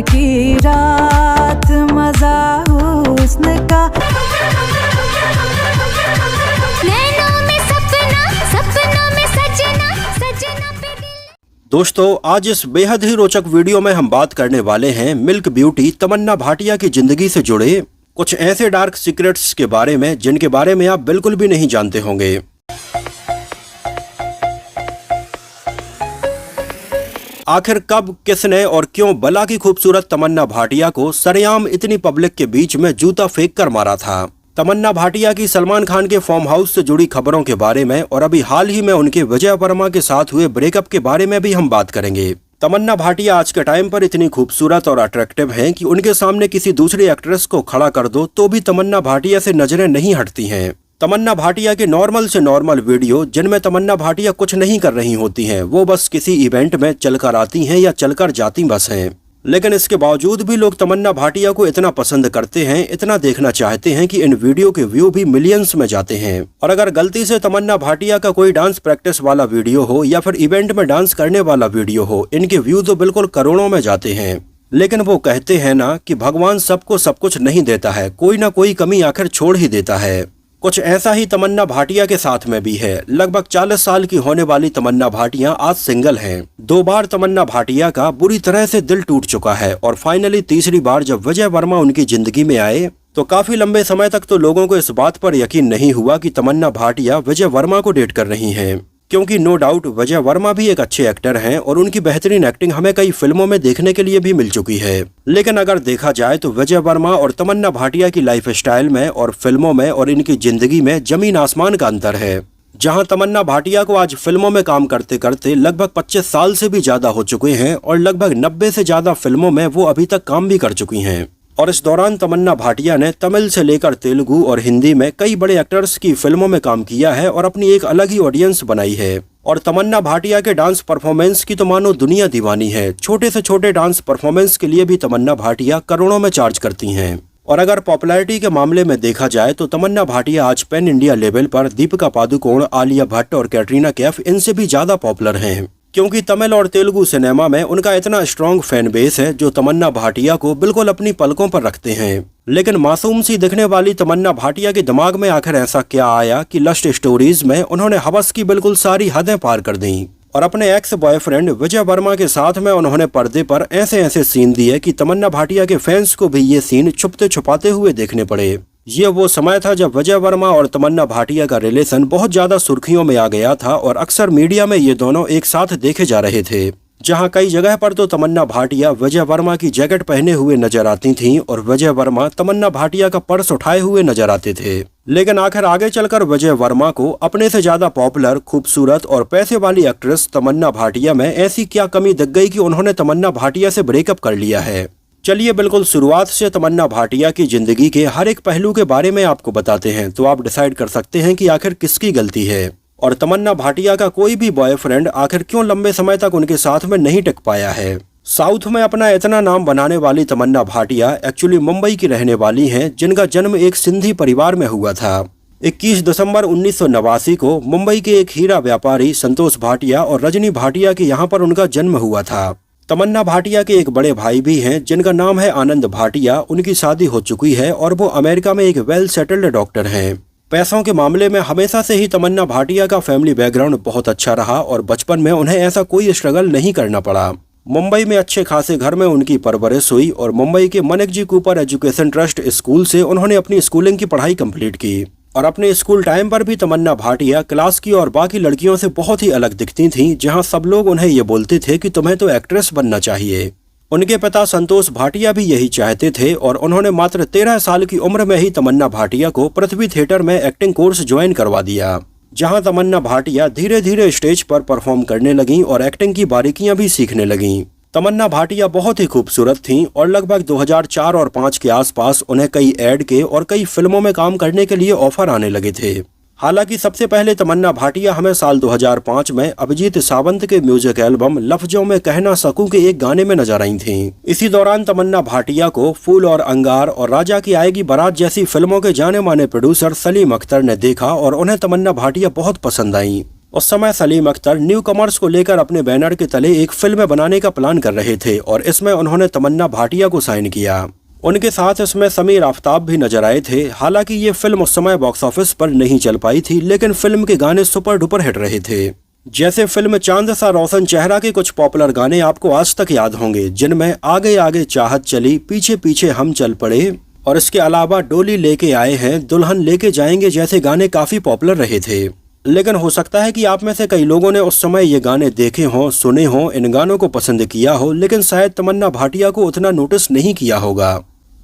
की रात मजा हुस्न का। दोस्तों, आज इस बेहद ही रोचक वीडियो में हम बात करने वाले हैं मिल्क ब्यूटी तमन्ना भाटिया की जिंदगी से जुड़े कुछ ऐसे डार्क सीक्रेट्स के बारे में जिनके बारे में आप बिल्कुल भी नहीं जानते होंगे। आखिर कब, किसने और क्यों बला की खूबसूरत तमन्ना भाटिया को सरेआम इतनी पब्लिक के बीच में जूता फेंक कर मारा था। तमन्ना भाटिया की सलमान खान के फार्म हाउस से जुड़ी खबरों के बारे में और अभी हाल ही में उनके विजय वर्मा के साथ हुए ब्रेकअप के बारे में भी हम बात करेंगे। तमन्ना भाटिया आज के टाइम पर इतनी खूबसूरत और अट्रैक्टिव हैं कि उनके सामने किसी दूसरी एक्ट्रेस को खड़ा कर दो तो भी तमन्ना भाटिया से नजरें नहीं हटती हैं। तमन्ना भाटिया के नॉर्मल से नॉर्मल वीडियो जिनमें तमन्ना भाटिया कुछ नहीं कर रही होती हैं, वो बस किसी इवेंट में चलकर आती हैं या चलकर जाती बस हैं। लेकिन इसके बावजूद भी लोग तमन्ना भाटिया को इतना पसंद करते हैं, इतना देखना चाहते हैं कि इन वीडियो के व्यू भी मिलियंस में जाते हैं। और अगर गलती से तमन्ना भाटिया का कोई डांस प्रैक्टिस वाला वीडियो हो या फिर इवेंट में डांस करने वाला वीडियो हो, इनके व्यू तो बिल्कुल करोड़ों में जाते हैं। लेकिन वो कहते हैं ना कि भगवान सबको सब कुछ नहीं देता है, कोई ना कोई कमी आखिर छोड़ ही देता है। कुछ ऐसा ही तमन्ना भाटिया के साथ में भी है। लगभग 40 साल की होने वाली तमन्ना भाटिया आज सिंगल हैं। 2 बार तमन्ना भाटिया का बुरी तरह से दिल टूट चुका है और फाइनली तीसरी बार जब विजय वर्मा उनकी जिंदगी में आए तो काफी लंबे समय तक तो लोगों को इस बात पर यकीन नहीं हुआ कि तमन्ना भाटिया विजय वर्मा को डेट कर रही हैं, क्योंकि नो डाउट विजय वर्मा भी एक अच्छे एक्टर हैं और उनकी बेहतरीन एक्टिंग हमें कई फिल्मों में देखने के लिए भी मिल चुकी है। लेकिन अगर देखा जाए तो विजय वर्मा और तमन्ना भाटिया की लाइफ स्टाइल में और फिल्मों में और इनकी जिंदगी में जमीन आसमान का अंतर है। जहां तमन्ना भाटिया को आज फिल्मों में काम करते करते लगभग 25 साल से भी ज्यादा हो चुके हैं और लगभग 90 से ज्यादा फिल्मों में वो अभी तक काम भी कर चुकी हैं। और इस दौरान तमन्ना भाटिया ने तमिल से लेकर तेलुगु और हिंदी में कई बड़े एक्टर्स की फिल्मों में काम किया है और अपनी एक अलग ही ऑडियंस बनाई है। और तमन्ना भाटिया के डांस परफॉर्मेंस की तो मानो दुनिया दीवानी है। छोटे से छोटे डांस परफॉर्मेंस के लिए भी तमन्ना भाटिया करोड़ों में चार्ज करती हैं। और अगर पॉपुलैरिटी के मामले में देखा जाए तो तमन्ना भाटिया आज पैन इंडिया लेवल पर दीपिका पादुकोण, आलिया भट्ट और कैटरीना कैफ इनसे भी ज्यादा पॉपुलर हैं, क्योंकि तमिल और तेलुगु सिनेमा में उनका इतना स्ट्रॉन्ग फैन बेस है जो तमन्ना भाटिया को बिल्कुल अपनी पलकों पर रखते हैं। लेकिन मासूम सी दिखने वाली तमन्ना भाटिया के दिमाग में आखिर ऐसा क्या आया कि लस्ट स्टोरीज में उन्होंने हवस की बिल्कुल सारी हदें पार कर दी और अपने एक्स बॉयफ्रेंड विजय वर्मा के साथ में उन्होंने पर्दे पर ऐसे ऐसे सीन दिए कि तमन्ना भाटिया के फैंस को भी ये सीन छुपते छुपाते हुए देखने पड़े। ये वो समय था जब विजय वर्मा और तमन्ना भाटिया का रिलेशन बहुत ज्यादा सुर्खियों में आ गया था और अक्सर मीडिया में ये दोनों एक साथ देखे जा रहे थे, जहां कई जगह पर तो तमन्ना भाटिया विजय वर्मा की जैकेट पहने हुए नजर आती थीं और विजय वर्मा तमन्ना भाटिया का पर्स उठाए हुए नजर आते थे। लेकिन आखिर आगे चलकर विजय वर्मा को अपने से ज्यादा पॉपुलर, खूबसूरत और पैसे वाली एक्ट्रेस तमन्ना भाटिया में ऐसी क्या कमी दिख गई कि उन्होंने तमन्ना भाटिया से ब्रेकअप कर लिया है। चलिए बिल्कुल शुरुआत से तमन्ना भाटिया की जिंदगी के हर एक पहलू के बारे में आपको बताते हैं, तो आप डिसाइड कर सकते हैं कि आखिर किसकी गलती है और तमन्ना भाटिया का कोई भी बॉयफ्रेंड आखिर क्यों लंबे समय तक उनके साथ में नहीं टिक पाया है। साउथ में अपना इतना नाम बनाने वाली तमन्ना भाटिया एक्चुअली मुंबई की रहने वाली हैं, जिनका जन्म एक सिंधी परिवार में हुआ था। 21 दिसंबर 1989 को मुंबई के एक हीरा व्यापारी संतोष भाटिया और रजनी भाटिया के यहाँ पर उनका जन्म हुआ था। तमन्ना भाटिया के एक बड़े भाई भी हैं जिनका नाम है आनंद भाटिया। उनकी शादी हो चुकी है और वो अमेरिका में एक वेल सेटल्ड डॉक्टर हैं। पैसों के मामले में हमेशा से ही तमन्ना भाटिया का फैमिली बैकग्राउंड बहुत अच्छा रहा और बचपन में उन्हें ऐसा कोई स्ट्रगल नहीं करना पड़ा। मुंबई में अच्छे खासे घर में उनकी परवरिश हुई और मुंबई के मनकजी कूपर एजुकेशन ट्रस्ट स्कूल से उन्होंने अपनी स्कूलिंग की पढ़ाई कंप्लीट की। और अपने स्कूल टाइम पर भी तमन्ना भाटिया क्लास की और बाकी लड़कियों से बहुत ही अलग दिखती थीं, जहां सब लोग उन्हें ये बोलते थे कि तुम्हें तो एक्ट्रेस बनना चाहिए। उनके पिता संतोष भाटिया भी यही चाहते थे और उन्होंने मात्र 13 साल की उम्र में ही तमन्ना भाटिया को पृथ्वी थिएटर में एक्टिंग कोर्स ज्वाइन करवा दिया, जहां तमन्ना भाटिया धीरे धीरे स्टेज पर परफॉर्म करने लगीं और एक्टिंग की बारीकियां भी सीखने लगीं। तमन्ना भाटिया बहुत ही खूबसूरत थीं और लगभग 2004 और 5 के आसपास उन्हें कई ऐड के और कई फिल्मों में काम करने के लिए ऑफर आने लगे थे। हालांकि सबसे पहले तमन्ना भाटिया हमें साल 2005 में अभिजीत सावंत के म्यूजिक एल्बम लफ्जों में कह ना सकूं के एक गाने में नजर आई थीं। इसी दौरान तमन्ना भाटिया को फूल और अंगार और राजा की आएगी बारात जैसी फिल्मों के जाने माने प्रोड्यूसर सलीम अख्तर ने देखा और उन्हें तमन्ना भाटिया बहुत पसंद आई उस समय सलीम अख्तर न्यू कमर्स को लेकर अपने बैनर के तले एक फिल्म बनाने का प्लान कर रहे थे और इसमें उन्होंने तमन्ना भाटिया को साइन किया। उनके साथ इसमें समीर आफ्ताब भी नजर आए थे। हालांकि ये फिल्म उस समय बॉक्स ऑफिस पर नहीं चल पाई थी, लेकिन फिल्म के गाने सुपर डुपर हिट रहे थे। जैसे फिल्म चांद सा रोशन चेहरा के कुछ पॉपुलर गाने आपको आज तक याद होंगे, जिनमें आगे आगे चाहत चली, पीछे पीछे हम चल पड़े और इसके अलावा डोली लेके आए हैं, दुल्हन लेके जाएंगे जैसे गाने काफी पॉपुलर रहे थे। लेकिन हो सकता है कि आप में से कई लोगों ने उस समय ये गाने देखे हों, सुने हों, इन गानों को पसंद किया हो, लेकिन शायद तमन्ना भाटिया को उतना नोटिस नहीं किया होगा।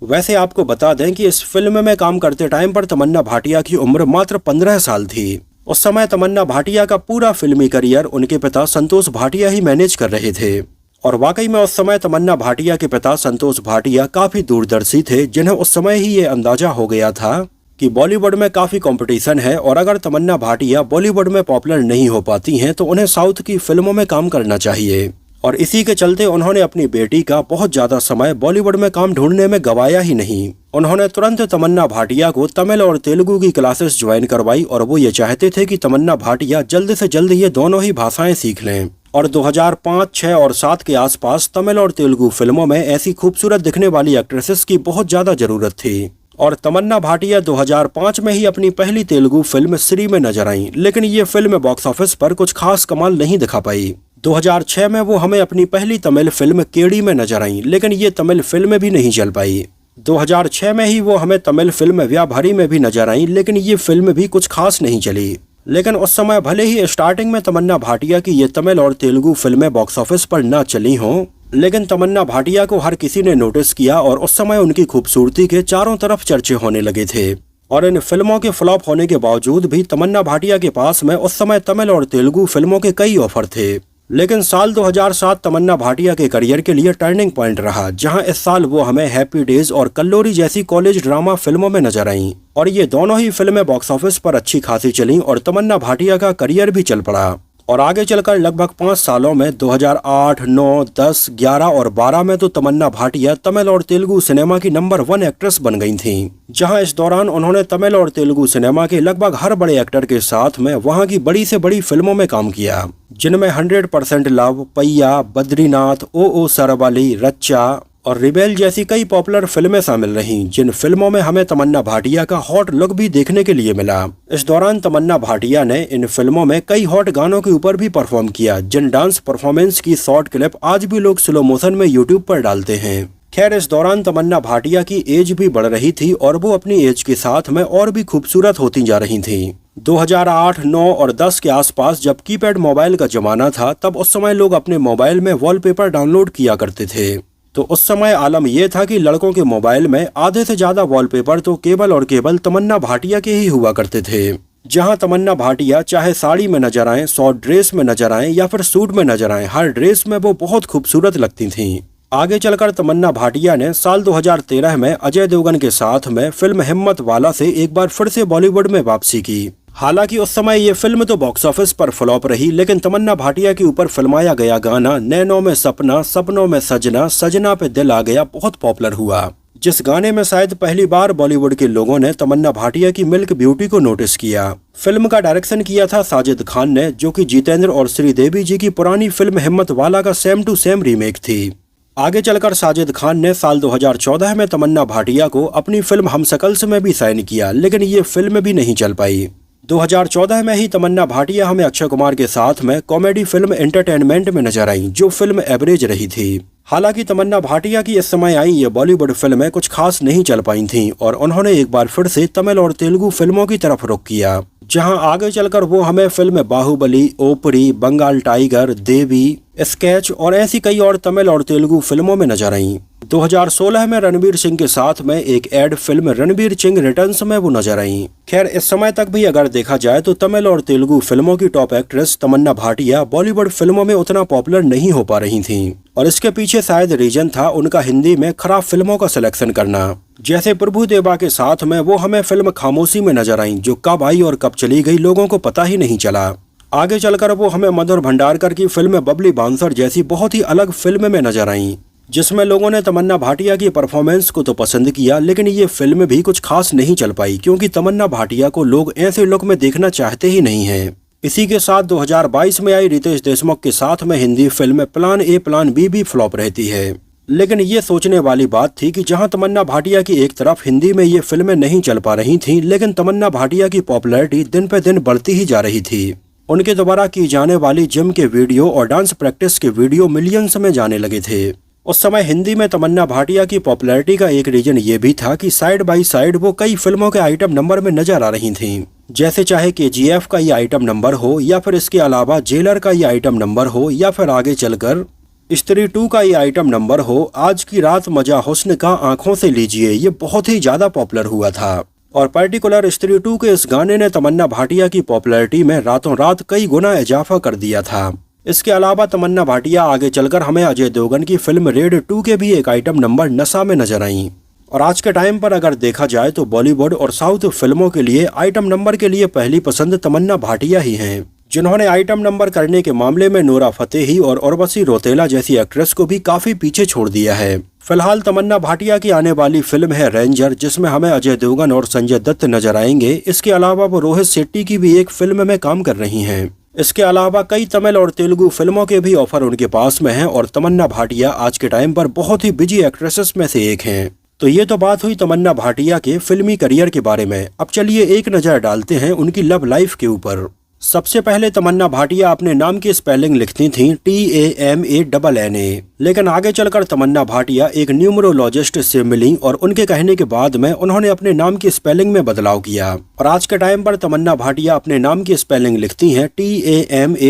वैसे आपको बता दें कि इस फिल्म में काम करते टाइम पर तमन्ना भाटिया की उम्र मात्र 15 साल थी। उस समय तमन्ना भाटिया का पूरा फिल्मी करियर उनके पिता संतोष भाटिया ही मैनेज कर रहे थे और वाकई में उस समय तमन्ना भाटिया के पिता संतोष भाटिया काफी दूरदर्शी थे, जिन्हें उस समय ही ये अंदाजा हो गया था कि बॉलीवुड में काफी कंपटीशन है और अगर तमन्ना भाटिया बॉलीवुड में पॉपुलर नहीं हो पाती हैं तो उन्हें साउथ की फिल्मों में काम करना चाहिए। और इसी के चलते उन्होंने अपनी बेटी का बहुत ज्यादा समय बॉलीवुड में काम ढूंढने में गवाया ही नहीं। उन्होंने तुरंत तमन्ना भाटिया को तमिल और तेलुगु की क्लासेस ज्वाइन करवाई और वो ये चाहते थे कि तमन्ना भाटिया जल्द से जल्द ये दोनों ही भाषाएं सीख लें। और 2005, 6 और 7 के आसपास तमिल और तेलुगु फिल्मों में ऐसी खूबसूरत दिखने वाली एक्ट्रेसेस की बहुत ज्यादा जरूरत थी। और तमन्ना भाटिया 2005 में ही अपनी पहली तेलुगु फिल्म श्री में नजर आईं, लेकिन ये फिल्म बॉक्स ऑफिस पर कुछ खास कमाल नहीं दिखा पाई। 2006 में वो हमें अपनी पहली तमिल फिल्म केडी में नजर आईं, लेकिन ये तमिल फिल्म भी नहीं चल पाई। 2006 में ही वो हमें तमिल फिल्म व्याभारी में भी नजर आईं, लेकिन ये फिल्म भी कुछ खास नहीं चली। लेकिन उस समय भले ही स्टार्टिंग में तमन्ना भाटिया की ये तमिल और तेलुगु फिल्में बॉक्स ऑफिस पर न चली हों, लेकिन तमन्ना भाटिया को हर किसी ने नोटिस किया और उस समय उनकी खूबसूरती के चारों तरफ चर्चे होने लगे थे। और इन फिल्मों के फ्लॉप होने के बावजूद भी तमन्ना भाटिया के पास में उस समय तमिल और तेलुगु फिल्मों के कई ऑफर थे। लेकिन साल 2007 तमन्ना भाटिया के करियर के लिए टर्निंग पॉइंट रहा, जहां इस साल वो हमें हैप्पी डेज और कल्लोरी जैसी कॉलेज ड्रामा फिल्मों में नजर आईं और ये दोनों ही फिल्में बॉक्स ऑफिस पर अच्छी खासी चलीं और तमन्ना भाटिया का करियर भी चल पड़ा। और आगे चलकर लगभग 5 सालों में 2008, 9, 10, 11 और 12 में तो तमन्ना भाटिया तमिल और तेलुगु सिनेमा की नंबर 1 एक्ट्रेस बन गई थीं, जहां इस दौरान उन्होंने तमिल और तेलुगु सिनेमा के लगभग हर बड़े एक्टर के साथ में वहां की बड़ी से बड़ी फिल्मों में काम किया, जिनमें 100% लव, पैया, बद्रीनाथ, ओ सरवाली, रच्चा और रिबेल जैसी कई पॉपुलर फिल्में शामिल रहीं, जिन फिल्मों में हमें तमन्ना भाटिया का हॉट लुक भी देखने के लिए मिला। इस दौरान तमन्ना भाटिया ने इन फिल्मों में कई हॉट गानों के ऊपर भी परफॉर्म किया, जिन डांस परफॉर्मेंस की शॉर्ट क्लिप आज भी लोग स्लो मोशन में यूट्यूब पर डालते हैं। खैर, इस दौरान तमन्ना भाटिया की एज भी बढ़ रही थी और वो अपनी एज के साथ में और भी खूबसूरत होती जा रही थी। 2008, 9 और 10 के आसपास जब कीपैड मोबाइल का जमाना था, तब उस समय लोग अपने मोबाइल में वॉलपेपर डाउनलोड किया करते थे। तो उस समय आलम यह था कि लड़कों के मोबाइल में आधे से ज्यादा वॉलपेपर तो केवल तमन्ना भाटिया के ही हुआ करते थे। जहां तमन्ना भाटिया चाहे साड़ी में नजर आए, शॉर्ट ड्रेस में नजर आए या फिर सूट में नजर आए, हर ड्रेस में वो बहुत खूबसूरत लगती थीं। आगे चलकर तमन्ना भाटिया ने साल 2013 में अजय देवगन के साथ में फिल्म हिम्मत वाला से एक बार फिर से बॉलीवुड में वापसी की। हालांकि उस समय ये फिल्म तो बॉक्स ऑफिस पर फ्लॉप रही, लेकिन तमन्ना भाटिया के ऊपर फिल्माया गया गाना नैनों में सपना, सपनों में सजना, सजना पे दिल आ गया बहुत पॉपुलर हुआ, जिस गाने में शायद पहली बार बॉलीवुड के लोगों ने तमन्ना भाटिया की मिल्क ब्यूटी को नोटिस किया। फिल्म का डायरेक्शन किया था साजिद खान ने, जो कि जितेंद्र और श्रीदेवी जी की पुरानी फिल्म हिम्मत वाला का सेम टू सेम रीमेक थी। आगे चलकर साजिद खान ने साल 2014 में तमन्ना भाटिया को अपनी फिल्म हमशक्ल्स में भी साइन किया, लेकिन ये फिल्म भी नहीं चल पाई। 2014 में ही तमन्ना भाटिया हमें अक्षय कुमार के साथ में कॉमेडी फिल्म एंटरटेनमेंट में नजर आई, जो फिल्म एवरेज रही थी। हालांकि तमन्ना भाटिया की इस समय आई ये बॉलीवुड फिल्में कुछ खास नहीं चल पाई थीं और उन्होंने एक बार फिर से तमिल और तेलुगु फिल्मों की तरफ रुख किया, जहां आगे चलकर वो हमें फिल्म बाहुबली, ओपरी, बंगाल टाइगर, देवी, स्केच और ऐसी कई और तमिल और तेलुगु फिल्मों में नजर आईं। 2016 में रणवीर सिंह के साथ में एक ad film Ranveer Singh returns में वो नजर आईं। खैर, इस समय तक भी अगर देखा जाए तो तमिल और तेलुगु फिल्मों की टॉप एक्ट्रेस तमन्ना भाटिया बॉलीवुड फिल्मों में उतना पॉपुलर नहीं हो पा रही थीं और इसके पीछे शायद रीजन था उनका हिंदी में खराब फिल्मों का सिलेक्शन करना। जैसे प्रभु देवा के साथ में वो हमें फिल्म खामोशी में नजर आईं, जो कब आई और कब चली गई लोगों को पता ही नहीं चला। आगे चलकर वो हमें मधुर भंडारकर की फिल्म बबली बांसर जैसी बहुत ही अलग फिल्म में नजर आईं, जिसमें लोगों ने तमन्ना भाटिया की परफॉर्मेंस को तो पसंद किया, लेकिन ये फिल्म भी कुछ खास नहीं चल पाई, क्योंकि तमन्ना भाटिया को लोग ऐसे लुक में देखना चाहते ही नहीं हैं। इसी के साथ 2022 में आई रितेश देशमुख के साथ में Hindi film plan A plan B भी फ्लॉप रहती है। लेकिन ये सोचने वाली बात थी कि जहां तमन्ना भाटिया की एक तरफ हिंदी में ये फिल्में नहीं चल पा रही थीं, लेकिन तमन्ना भाटिया की पॉपुलैरिटी दिन पे दिन बढ़ती ही जा रही थी। उनके द्वारा की जाने वाली जिम के वीडियो और डांस प्रैक्टिस के वीडियो मिलियंस में जाने लगे थे। उस समय हिंदी में तमन्ना भाटिया की पॉपुलैरिटी का एक रीजन ये भी था कि साइड बाय साइड वो कई फिल्मों के आइटम नंबर में नजर आ रही थीं। जैसे चाहे KGF का ये आइटम नंबर हो, या फिर इसके अलावा जेलर का ये आइटम नंबर हो, या फिर आगे चलकर स्त्री 2 का ये आइटम नंबर हो। आज की रात मजा हुस्न का आंखों से लीजिए, ये बहुत ही ज्यादा पॉपुलर हुआ था और पर्टिकुलर स्त्री 2 के इस गाने ने तमन्ना भाटिया की पॉपुलैरिटी में रातों रात कई गुना इजाफा कर दिया था। इसके अलावा तमन्ना भाटिया आगे चलकर हमें अजय देवगन की फिल्म रेड 2 के भी एक आइटम नंबर नशा में नजर आईं। और आज के टाइम पर अगर देखा जाए तो बॉलीवुड और साउथ फिल्मों के लिए आइटम नंबर के लिए पहली पसंद तमन्ना भाटिया ही हैं, जिन्होंने आइटम नंबर करने के मामले में नूरा फतेही और उर्वशी रौतेला जैसी एक्ट्रेस को भी काफी पीछे छोड़ दिया है। फिलहाल तमन्ना भाटिया की आने वाली फिल्म है रेंजर, जिसमें हमें अजय देवगन और संजय दत्त नजर आएंगे। इसके अलावा वो रोहित शेट्टी की भी एक फिल्म में काम कर रही हैं। इसके अलावा कई तमिल और तेलुगु फिल्मों के भी ऑफर उनके पास में हैं और तमन्ना भाटिया आज के टाइम पर बहुत ही बिजी एक्ट्रेसेस में से एक हैं। तो ये तो बात हुई तमन्ना भाटिया के फिल्मी करियर के बारे में। अब चलिए एक नजर डालते हैं उनकी लव लाइफ के ऊपर। सबसे पहले तमन्ना भाटिया अपने नाम की स्पेलिंग लिखती थीं TAMANNA, लेकिन आगे चलकर तमन्ना भाटिया एक न्यूमरोलॉजिस्ट से मिली और उनके कहने के बाद में उन्होंने अपने नाम की स्पेलिंग में बदलाव किया और आज के टाइम पर तमन्ना भाटिया अपने नाम की स्पेलिंग लिखती हैं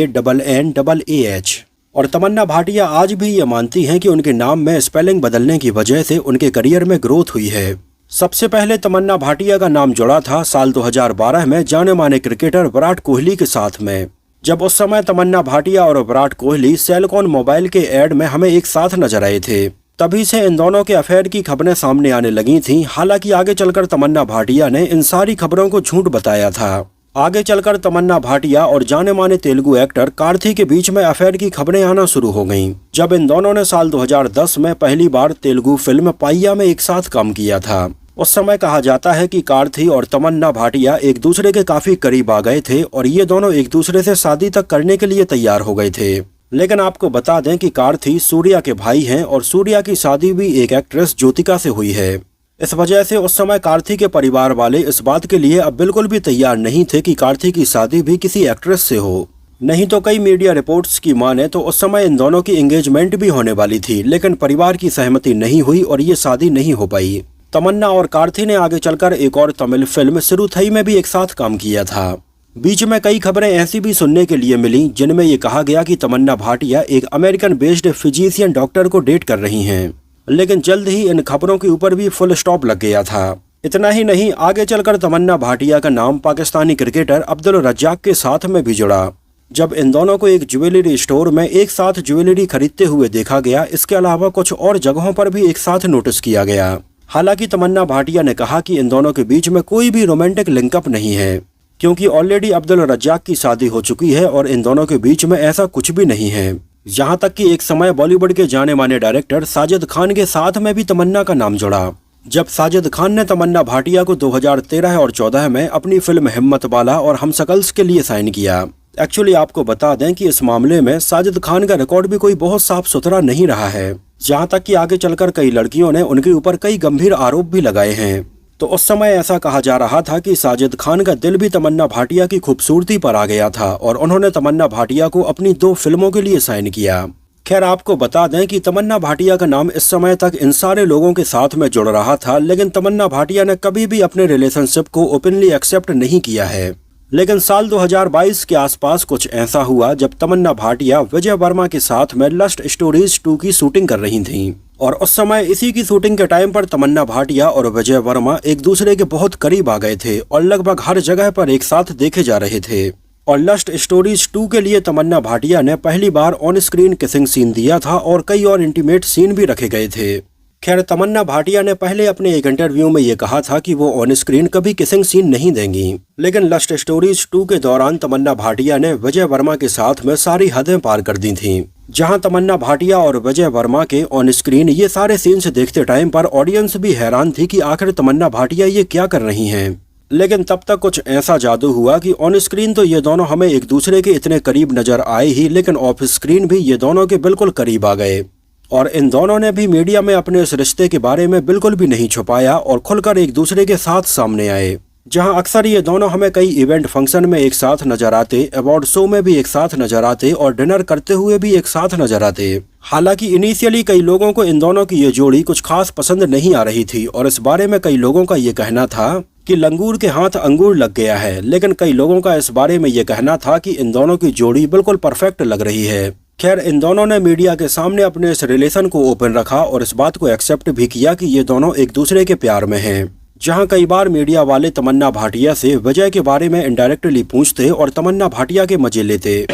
TAMANNAH। और तमन्ना भाटिया आज भी ये मानती हैं कि उनके नाम में स्पेलिंग बदलने की वजह से उनके करियर में ग्रोथ हुई है। सबसे पहले तमन्ना भाटिया का नाम जुड़ा था साल 2012 में जाने माने क्रिकेटर विराट कोहली के साथ में, जब उस समय तमन्ना भाटिया और विराट कोहली सेलकॉन मोबाइल के एड में हमें एक साथ नजर आए थे। तभी से इन दोनों के अफेयर की खबरें सामने आने लगी थीं। हालांकि आगे चलकर तमन्ना भाटिया ने इन सारी खबरों को झूठ बताया था। आगे चलकर तमन्ना भाटिया और जाने माने तेलुगु एक्टर कार्थी के बीच में अफेयर की खबरें आना शुरू हो गईं, जब इन दोनों ने साल 2010 में पहली बार तेलुगु फिल्म पाइया में एक साथ काम किया था। उस समय कहा जाता है कि कार्थी और तमन्ना भाटिया एक दूसरे के काफी करीब आ गए थे और ये दोनों एक दूसरे से शादी तक करने के लिए तैयार हो गए थे। लेकिन आपको बता दें कि कार्थी सूर्या के भाई हैं और सूर्या की शादी भी एक एक्ट्रेस ज्योतिका से हुई है। इस वजह से उस समय कार्थी के परिवार वाले इस बात के लिए अब बिल्कुल भी तैयार नहीं थे कि कार्थी की शादी भी किसी एक्ट्रेस से हो। नहीं तो कई मीडिया रिपोर्ट्स की माने तो उस समय इन दोनों की एंगेजमेंट भी होने वाली थी, लेकिन परिवार की सहमति नहीं हुई और ये शादी नहीं हो पाई। तमन्ना और कार्थी ने आगे चलकर एक और तमिल फिल्म सिरुथई में भी एक साथ काम किया था। बीच में कई खबरें ऐसी भी सुनने के लिए मिली जिनमें ये कहा गया कि तमन्ना भाटिया एक अमेरिकन बेस्ड फिजिशियन डॉक्टर को डेट कर रही हैं, लेकिन जल्द ही इन खबरों के ऊपर भी फुल स्टॉप लग गया था। इतना ही नहीं, आगे चलकर तमन्ना भाटिया का नाम पाकिस्तानी क्रिकेटर अब्दुल रज्जाक के साथ में भी जुड़ा, जब इन दोनों को एक ज्वेलरी स्टोर में एक साथ ज्वेलरी खरीदते हुए देखा गया। इसके अलावा कुछ और जगहों पर भी एक साथ नोटिस किया गया। हालांकि तमन्ना भाटिया ने कहा कि इन दोनों के बीच में कोई भी रोमांटिक लिंकअप नहीं है, क्योंकि ऑलरेडी अब्दुल रज्जाक की शादी हो चुकी है और इन दोनों के बीच में ऐसा कुछ भी नहीं है। यहाँ तक कि एक समय बॉलीवुड के जाने माने डायरेक्टर साजिद खान के साथ में भी तमन्ना का नाम जुड़ा, जब साजिद खान ने तमन्ना भाटिया को 2013 और 14 में अपनी फिल्म हिम्मत वाला और हम शकल्स के लिए साइन किया। एक्चुअली आपको बता दें कि इस मामले में साजिद खान का रिकॉर्ड भी कोई बहुत साफ सुथरा नहीं रहा है, जहाँ तक कि आगे चलकर कई लड़कियों ने उनके ऊपर कई गंभीर आरोप भी लगाए हैं। तो उस समय ऐसा कहा जा रहा था कि साजिद खान का दिल भी तमन्ना भाटिया की खूबसूरती पर आ गया था और उन्होंने तमन्ना भाटिया को अपनी 2 फिल्मों के लिए साइन किया। खैर आपको बता दें कि तमन्ना भाटिया का नाम इस समय तक इन सारे लोगों के साथ में जुड़ रहा था, लेकिन तमन्ना भाटिया ने कभी भी अपने रिलेशनशिप को ओपनली एक्सेप्ट नहीं किया है। लेकिन साल 2022 के आसपास कुछ ऐसा हुआ जब तमन्ना भाटिया विजय वर्मा के साथ में लस्ट स्टोरीज 2 की शूटिंग कर रही थीं और उस समय इसी की शूटिंग के टाइम पर तमन्ना भाटिया और विजय वर्मा एक दूसरे के बहुत करीब आ गए थे और लगभग हर जगह पर एक साथ देखे जा रहे थे। और लस्ट स्टोरीज 2 के लिए तमन्ना भाटिया ने पहली बार ऑन स्क्रीन किसिंग सीन दिया था और कई और इंटीमेट सीन भी रखे गए थे। खैर तमन्ना भाटिया ने पहले अपने एक इंटरव्यू में ये कहा था कि वो ऑन स्क्रीन कभी किसिंग सीन नहीं देंगी, लेकिन लस्ट स्टोरीज 2 के दौरान तमन्ना भाटिया ने विजय वर्मा के साथ में सारी हदें पार कर दी थीं, जहां तमन्ना भाटिया और विजय वर्मा के ऑन स्क्रीन ये सारे सीन्स देखते टाइम पर ऑडियंस भी हैरान थी कि आखिर तमन्ना भाटिया ये क्या कर रही हैं। लेकिन तब तक कुछ ऐसा जादू हुआ कि ऑन स्क्रीन तो ये दोनों हमें एक दूसरे के इतने करीब नजर आए ही, लेकिन ऑफ स्क्रीन भी ये दोनों के बिल्कुल करीब आ गए। और इन दोनों ने भी मीडिया में अपने इस रिश्ते के बारे में बिल्कुल भी नहीं छुपाया और खुलकर एक दूसरे के साथ सामने आए। जहां अक्सर ये दोनों हमें कई इवेंट फंक्शन में एक साथ नजर आते, अवार्ड शो में भी एक साथ नजर आते और डिनर करते हुए भी एक साथ नजर आते। हालांकि इनिशियली कई लोगों को इन दोनों की ये जोड़ी कुछ खास पसंद नहीं आ रही थी और इस बारे में कई लोगों का ये कहना था कि लंगूर के हाथ अंगूर लग गया है, लेकिन कई लोगों का इस बारे में ये कहना था कि इन दोनों की जोड़ी बिल्कुल परफेक्ट लग रही है। खैर, इन दोनों ने मीडिया के सामने अपने इस रिलेशन को ओपन रखा और इस बात को एक्सेप्ट भी किया कि ये दोनों एक दूसरे के प्यार में हैं। जहां कई बार मीडिया वाले तमन्ना भाटिया से वजह के बारे में इनडायरेक्टली पूछते और तमन्ना भाटिया के मजे लेते।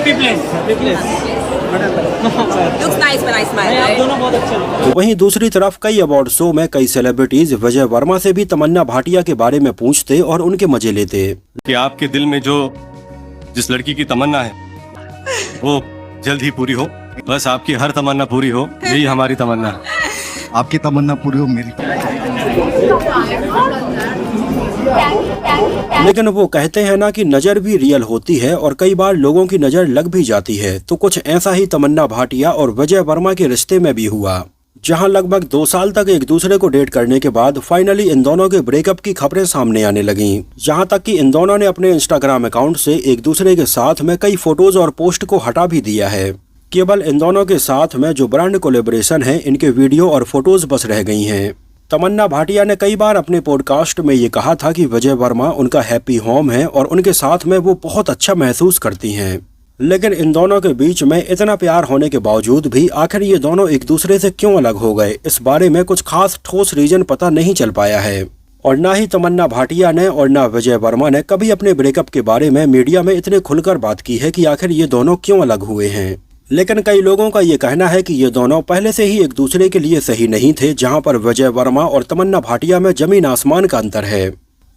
तो वहीं दूसरी तरफ कई अवार्ड शो में कई सेलिब्रिटीज वजह वर्मा से भी तमन्ना भाटिया के बारे में पूछते और उनके मजे लेते कि आपके दिल में जिस लड़की की तमन्ना है वो जल्द ही पूरी हो, बस आपकी हर तमन्ना पूरी हो, यही हमारी तमन्ना है। आपकी तमन्ना पूरी हो, मेरी। लेकिन वो कहते हैं ना कि नजर भी रियल होती है और कई बार लोगों की नजर लग भी जाती है। तो कुछ ऐसा ही तमन्ना भाटिया और वजह वर्मा के रिश्ते में भी हुआ, जहां लगभग 2 साल तक एक दूसरे को डेट करने के बाद फाइनली इन दोनों के ब्रेकअप की खबरें सामने आने लगीं। जहां तक कि इन दोनों ने अपने इंस्टाग्राम अकाउंट से एक दूसरे के साथ में कई फोटोज और पोस्ट को हटा भी दिया है। केवल इन दोनों के साथ में जो ब्रांड कोलेबोरेशन है, इनके वीडियो और फोटोज बस रह गई हैं। तमन्ना भाटिया ने कई बार अपने पॉडकास्ट में ये कहा था कि वजह वर्मा उनका हैप्पी होम है और उनके साथ में वो बहुत अच्छा महसूस करती हैं। लेकिन इन दोनों के बीच में इतना प्यार होने के बावजूद भी आखिर ये दोनों एक दूसरे से क्यों अलग हो गए, इस बारे में कुछ खास ठोस रीजन पता नहीं चल पाया है। और ना ही तमन्ना भाटिया ने और ना वजह वर्मा ने कभी अपने ब्रेकअप के बारे में मीडिया में इतने खुलकर बात की है कि आखिर ये दोनों क्यों अलग हुए हैं। लेकिन कई लोगों का ये कहना है कि ये दोनों पहले से ही एक दूसरे के लिए सही नहीं थे, जहां पर वजह वर्मा और तमन्ना भाटिया में जमीन आसमान का अंतर है।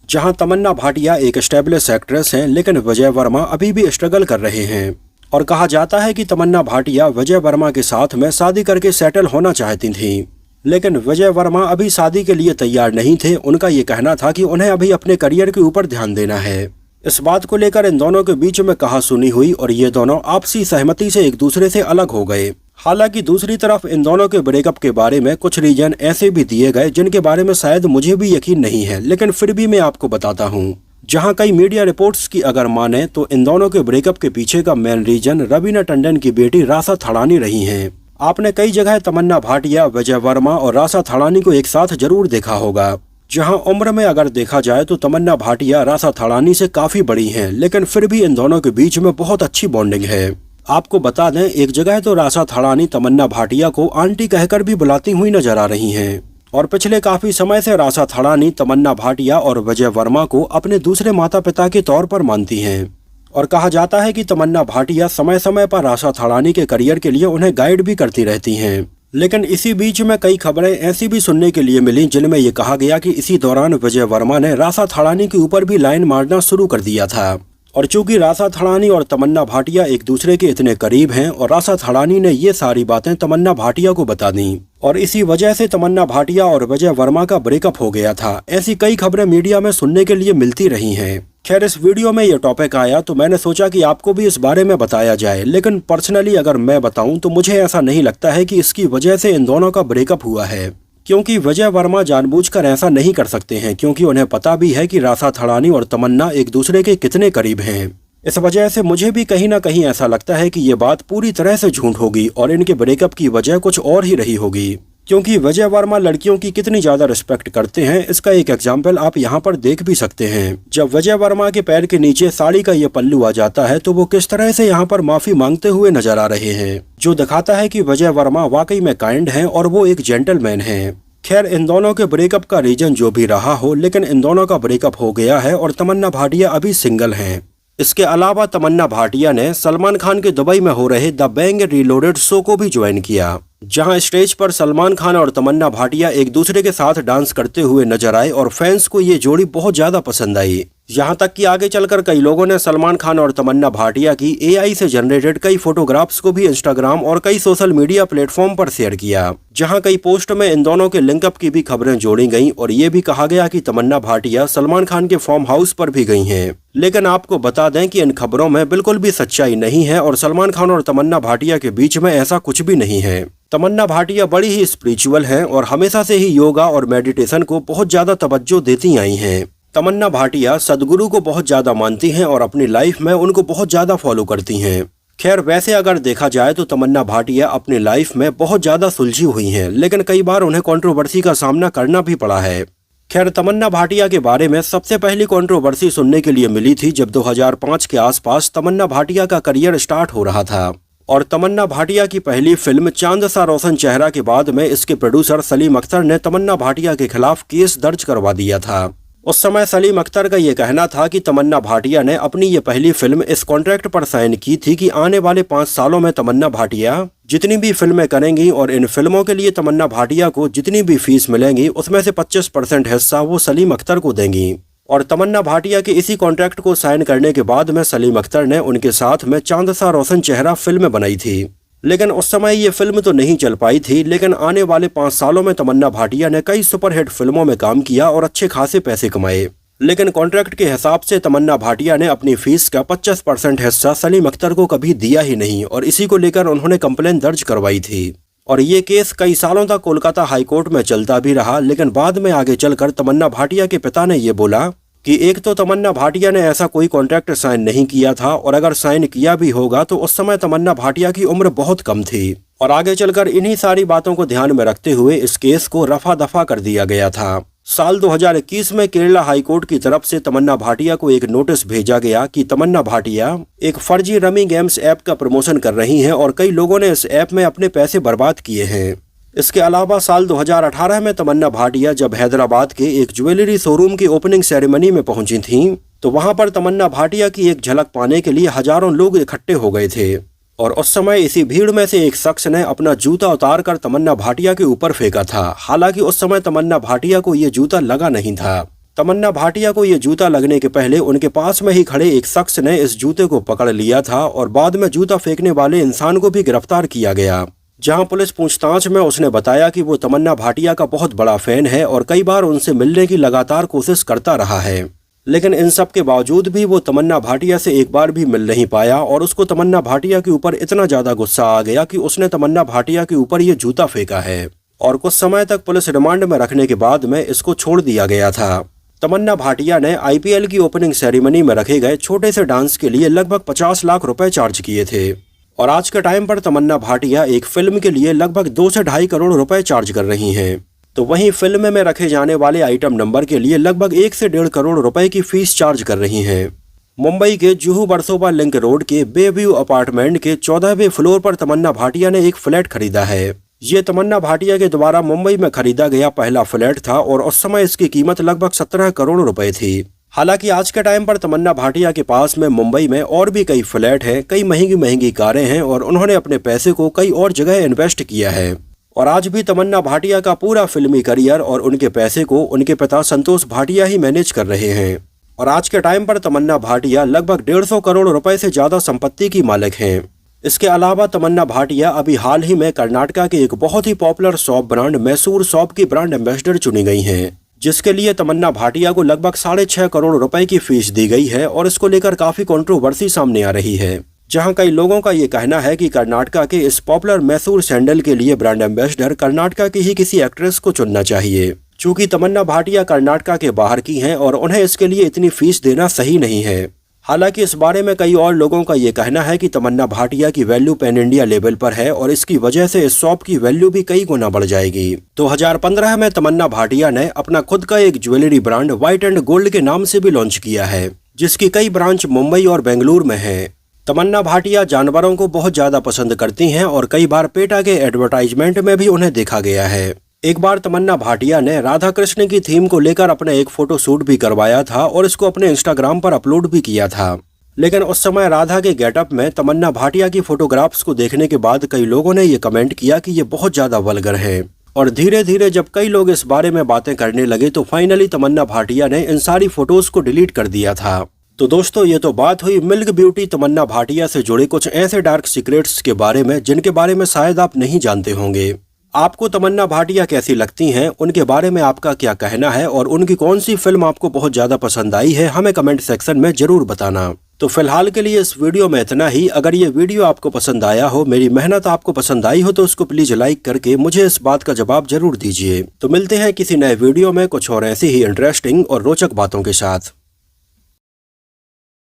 जहां तमन्ना भाटिया एक एस्टेब्लिश एक्ट्रेस हैं, लेकिन वजह वर्मा अभी भी स्ट्रगल कर रहे हैं। और कहा जाता है कि तमन्ना भाटिया वजह वर्मा के साथ में शादी करके सेटल होना चाहती थीं, लेकिन वजह वर्मा अभी शादी के लिए तैयार नहीं थे। उनका ये कहना था कि उन्हें अभी अपने करियर के ऊपर ध्यान देना है। इस बात को लेकर इन दोनों के बीच में कहासुनी हुई और ये दोनों आपसी सहमति से एक दूसरे से अलग हो गए। हालांकि दूसरी तरफ इन दोनों के ब्रेकअप के बारे में कुछ रीजन ऐसे भी दिए गए जिनके बारे में शायद मुझे भी यकीन नहीं है, लेकिन फिर भी मैं आपको बताता हूँ। जहां कई मीडिया रिपोर्ट्स की अगर माने तो इन दोनों के ब्रेकअप के पीछे का मेन रीजन रवीना टंडन की बेटी रासा थड़ानी रही हैं। आपने कई जगह तमन्ना भाटिया, वजह वर्मा और रासा थड़ानी को एक साथ जरूर देखा होगा। जहां उम्र में अगर देखा जाए तो तमन्ना भाटिया रासा थड़ानी से काफी बड़ी हैं, लेकिन फिर भी इन दोनों के बीच में बहुत अच्छी बॉन्डिंग है। आपको बता दें, एक जगह तो रासा थड़ानी तमन्ना भाटिया को आंटी कहकर भी बुलाती हुई नजर आ रही हैं। और पिछले काफी समय से रासा थड़ानी तमन्ना भाटिया और वजह वर्मा को अपने दूसरे माता पिता के तौर पर मानती हैं। और कहा जाता है कि तमन्ना भाटिया समय समय पर रासा थड़ानी के करियर के लिए उन्हें गाइड भी करती रहती हैं। लेकिन इसी बीच में कई खबरें ऐसी भी सुनने के लिए मिली जिनमें ये कहा गया कि इसी दौरान वजह वर्मा ने रासा थड़ानी के ऊपर भी लाइन मारना शुरू कर दिया था। और चूंकि रासा थड़ानी और तमन्ना भाटिया एक दूसरे के इतने करीब हैं और रासा थड़ानी ने ये सारी बातें तमन्ना भाटिया को बता दी और इसी वजह से तमन्ना भाटिया और वजह वर्मा का ब्रेकअप हो गया था। ऐसी कई खबरें मीडिया में सुनने के लिए मिलती रही हैं। खैर, इस वीडियो में ये टॉपिक आया तो मैंने सोचा कि आपको भी इस बारे में बताया जाए, लेकिन पर्सनली अगर मैं बताऊं तो मुझे ऐसा नहीं लगता है कि इसकी वजह से इन दोनों का ब्रेकअप हुआ है, क्योंकि वजह वर्मा जानबूझकर ऐसा नहीं कर सकते हैं, क्योंकि उन्हें पता भी है कि रासा थड़ानी और तमन्ना एक दूसरे के कितने करीब हैं। इस वजह से मुझे भी कहीं ना कहीं ऐसा लगता है कि ये बात पूरी तरह से झूठ होगी और इनके ब्रेकअप की वजह कुछ और ही रही होगी। क्योंकि वजह वर्मा लड़कियों की कितनी ज्यादा रिस्पेक्ट करते हैं, इसका एक एग्जाम्पल आप यहाँ पर देख भी सकते हैं। जब वजह वर्मा के पैर के नीचे साड़ी का ये पल्लू आ जाता है तो वो किस तरह से यहाँ पर माफी मांगते हुए नजर आ रहे हैं, जो दिखाता है कि वजह वर्मा वाकई में काइंड हैं और वो एक जेंटलमैन हैं। खैर, इन दोनों के ब्रेकअप का रीजन जो भी रहा हो, लेकिन इन दोनों का ब्रेकअप हो गया है और तमन्ना भाटिया अभी सिंगल हैं। इसके अलावा तमन्ना भाटिया ने सलमान खान के दुबई में हो रहे द बैंग रीलोडेड शो को भी ज्वाइन किया, जहां स्टेज पर सलमान खान और तमन्ना भाटिया एक दूसरे के साथ डांस करते हुए नजर आए और फैंस को ये जोड़ी बहुत ज्यादा पसंद आई। यहाँ तक कि आगे चलकर कई लोगों ने सलमान खान और तमन्ना भाटिया की एआई से जनरेटेड कई फोटोग्राफ्स को भी इंस्टाग्राम और कई सोशल मीडिया प्लेटफॉर्म पर शेयर किया, जहां कई पोस्ट में इन दोनों के लिंकअप की भी खबरें जोड़ी गईं और ये भी कहा गया कि तमन्ना भाटिया सलमान खान के फार्म हाउस पर भी गई हैं। लेकिन आपको बता दें कि इन खबरों में बिल्कुल भी सच्चाई नहीं है और सलमान खान और तमन्ना भाटिया के बीच में ऐसा कुछ भी नहीं है। तमन्ना भाटिया बड़ी ही स्पिरिचुअल हैं और हमेशा से ही योगा और मेडिटेशन को बहुत ज्यादा तवज्जो देती आई हैं। तमन्ना भाटिया सदगुरु को बहुत ज्यादा मानती हैं और अपनी लाइफ में उनको बहुत ज्यादा फॉलो करती हैं। खैर वैसे अगर देखा जाए तो तमन्ना भाटिया अपनी लाइफ में बहुत ज्यादा सुलझी हुई हैं, लेकिन कई बार उन्हें कंट्रोवर्सी का सामना करना भी पड़ा है। खैर तमन्ना भाटिया के बारे में सबसे पहली कंट्रोवर्सी सुनने के लिए मिली थी जब 2005 के आसपास तमन्ना भाटिया का करियर स्टार्ट हो रहा था और तमन्ना भाटिया की पहली फिल्म चांद सा रोशन चेहरा के बाद में इसके प्रोड्यूसर सलीम अख्तर ने तमन्ना भाटिया के खिलाफ केस दर्ज करवा दिया था। उस समय सलीम अख्तर का ये कहना था कि तमन्ना भाटिया ने अपनी ये पहली फिल्म इस कॉन्ट्रैक्ट पर साइन की थी कि आने वाले 5 सालों में तमन्ना भाटिया जितनी भी फिल्में करेंगी और इन फिल्मों के लिए तमन्ना भाटिया को जितनी भी फीस मिलेंगी उसमें से 25% हिस्सा वो सलीम अख्तर को देंगी। और तमन्ना भाटिया के इसी कॉन्ट्रैक्ट को साइन करने के बाद में सलीम अख्तर ने उनके साथ में चांद सा रोशन चेहरा फिल्म बनाई थी। लेकिन उस समय ये फिल्म तो नहीं चल पाई थी, लेकिन आने वाले 5 सालों में तमन्ना भाटिया ने कई सुपरहिट फिल्मों में काम किया और अच्छे खासे पैसे कमाए। लेकिन कॉन्ट्रैक्ट के हिसाब से तमन्ना भाटिया ने अपनी फीस का 25% हिस्सा सलीम अख्तर को कभी दिया ही नहीं और इसी को लेकर उन्होंने कंप्लेन दर्ज करवाई थी। और ये केस कई सालों तक कोलकाता हाईकोर्ट में चलता भी रहा, लेकिन बाद में आगे चलकर तमन्ना भाटिया के पिता ने ये बोला कि एक तो तमन्ना भाटिया ने ऐसा कोई कॉन्ट्रैक्ट साइन नहीं किया था और अगर साइन किया भी होगा तो उस समय तमन्ना भाटिया की उम्र बहुत कम थी और आगे चलकर इन्हीं सारी बातों को ध्यान में रखते हुए इस केस को रफा दफा कर दिया गया था। साल 2021 में केरला हाईकोर्ट की तरफ से तमन्ना भाटिया को एक नोटिस भेजा गया कि तमन्ना भाटिया एक फर्जी रमी गेम्स ऐप का प्रमोशन कर रही हैं और कई लोगों ने इस ऐप में अपने पैसे बर्बाद किए हैं। इसके अलावा साल 2018 में तमन्ना भाटिया जब हैदराबाद के एक ज्वेलरी शोरूम की ओपनिंग सेरेमनी में पहुंची थीं, तो वहां पर तमन्ना भाटिया की एक झलक पाने के लिए हजारों लोग इकट्ठे हो गए थे और उस समय इसी भीड़ में से एक शख्स ने अपना जूता उतार कर तमन्ना भाटिया के ऊपर फेंका था। हालांकि उस समय तमन्ना भाटिया को ये जूता लगा नहीं था। तमन्ना भाटिया को ये जूता लगने के पहले उनके पास में ही खड़े एक शख्स ने इस जूते को पकड़ लिया था और बाद में जूता फेंकने वाले इंसान को भी गिरफ्तार किया गया, जहां पुलिस पूछताछ में उसने बताया कि वो तमन्ना भाटिया का बहुत बड़ा फैन है और कई बार उनसे मिलने की लगातार कोशिश करता रहा है। लेकिन इन सब के बावजूद भी वो तमन्ना भाटिया से एक बार भी मिल नहीं पाया और उसको तमन्ना भाटिया के ऊपर इतना ज्यादा गुस्सा आ गया कि उसने तमन्ना भाटिया के ऊपर ये जूता फेंका है और कुछ समय तक पुलिस रिमांड में रखने के बाद में इसको छोड़ दिया गया था। तमन्ना भाटिया ने IPL की ओपनिंग सेरेमनी में रखे गए छोटे से डांस के लिए लगभग 50 लाख रुपए चार्ज किए थे और आज के टाइम पर तमन्ना भाटिया एक फिल्म के लिए लगभग 2 से 2.5 करोड़ रुपए चार्ज कर रही हैं। तो वहीं फिल्म में रखे जाने वाले आइटम नंबर के लिए लगभग 1 से 1.5 करोड़ रुपए की फीस चार्ज कर रही हैं। मुंबई के जुहू बरसोबा लिंक रोड के बेव्यू अपार्टमेंट के 14वें फ्लोर पर तमन्ना भाटिया ने एक फ्लैट खरीदा है। ये तमन्ना भाटिया के द्वारा मुंबई में खरीदा गया पहला फ्लैट था और उस समय इसकी कीमत लगभग 17 करोड़ रुपए थी। हालांकि आज के टाइम पर तमन्ना भाटिया के पास में मुंबई में और भी कई फ्लैट हैं, कई महंगी महंगी कारें हैं और उन्होंने अपने पैसे को कई और जगह इन्वेस्ट किया है और आज भी तमन्ना भाटिया का पूरा फिल्मी करियर और उनके पैसे को उनके पिता संतोष भाटिया ही मैनेज कर रहे हैं और आज के टाइम पर तमन्ना भाटिया लगभग 150 करोड़ रुपए से ज्यादा संपत्ति की मालिक हैं। इसके अलावा तमन्ना भाटिया अभी हाल ही में कर्नाटका के एक बहुत ही popular soap brand Mysore soap की ब्रांड एम्बेसडर चुनी गई हैं, जिसके लिए तमन्ना भाटिया को लगभग 6.5 करोड़ रुपए की फीस दी गई है और इसको लेकर काफी कंट्रोवर्सी सामने आ रही है, जहां कई लोगों का ये कहना है कि कर्नाटका के इस पॉपुलर मैसूर सैंडल के लिए ब्रांड एम्बेसडर कर्नाटका की ही किसी एक्ट्रेस को चुनना चाहिए, चूंकि तमन्ना भाटिया कर्नाटका के बाहर की हैं और उन्हें इसके लिए इतनी फीस देना सही नहीं है। हालांकि इस बारे में कई और लोगों का ये कहना है कि तमन्ना भाटिया की वैल्यू पैन इंडिया लेवल पर है और इसकी वजह से इस शॉप की वैल्यू भी कई गुना बढ़ जाएगी। 2015 में तमन्ना भाटिया ने अपना खुद का एक jewellery brand white and gold के नाम से भी लॉन्च किया है, जिसकी कई ब्रांच मुंबई और बेंगलुरु में है। तमन्ना भाटिया जानवरों को बहुत ज्यादा पसंद करती हैं और कई बार पेटा के एडवर्टाइजमेंट में भी उन्हें देखा गया है। एक बार तमन्ना भाटिया ने राधा कृष्ण की थीम को लेकर अपने एक फोटो शूट भी करवाया था और इसको अपने इंस्टाग्राम पर अपलोड भी किया था, लेकिन उस समय राधा के गेटअप में तमन्ना भाटिया की फोटोग्राफ्स को देखने के बाद कई लोगों ने ये कमेंट किया कि ये बहुत ज्यादा वल्गर है और धीरे धीरे जब कई लोग इस बारे में बातें करने लगे तो फाइनली तमन्ना भाटिया ने इन सारी फोटोज को डिलीट कर दिया था। तो दोस्तों ये तो बात हुई मिल्क ब्यूटी तमन्ना भाटिया से जुड़े कुछ ऐसे डार्क सीक्रेट्स के बारे में जिनके बारे में शायद आप नहीं जानते होंगे। आपको तमन्ना भाटिया कैसी लगती हैं, उनके बारे में आपका क्या कहना है और उनकी कौन सी फिल्म आपको बहुत ज्यादा पसंद आई है, हमें कमेंट सेक्शन में जरूर बताना। तो फिलहाल के लिए इस वीडियो में इतना ही। अगर ये वीडियो आपको पसंद आया हो, मेरी मेहनत आपको पसंद आई हो, तो उसको प्लीज लाइक करके मुझे इस बात का जवाब जरूर दीजिए। तो मिलते हैं किसी नए वीडियो में कुछ और ऐसी ही इंटरेस्टिंग और रोचक बातों के साथ।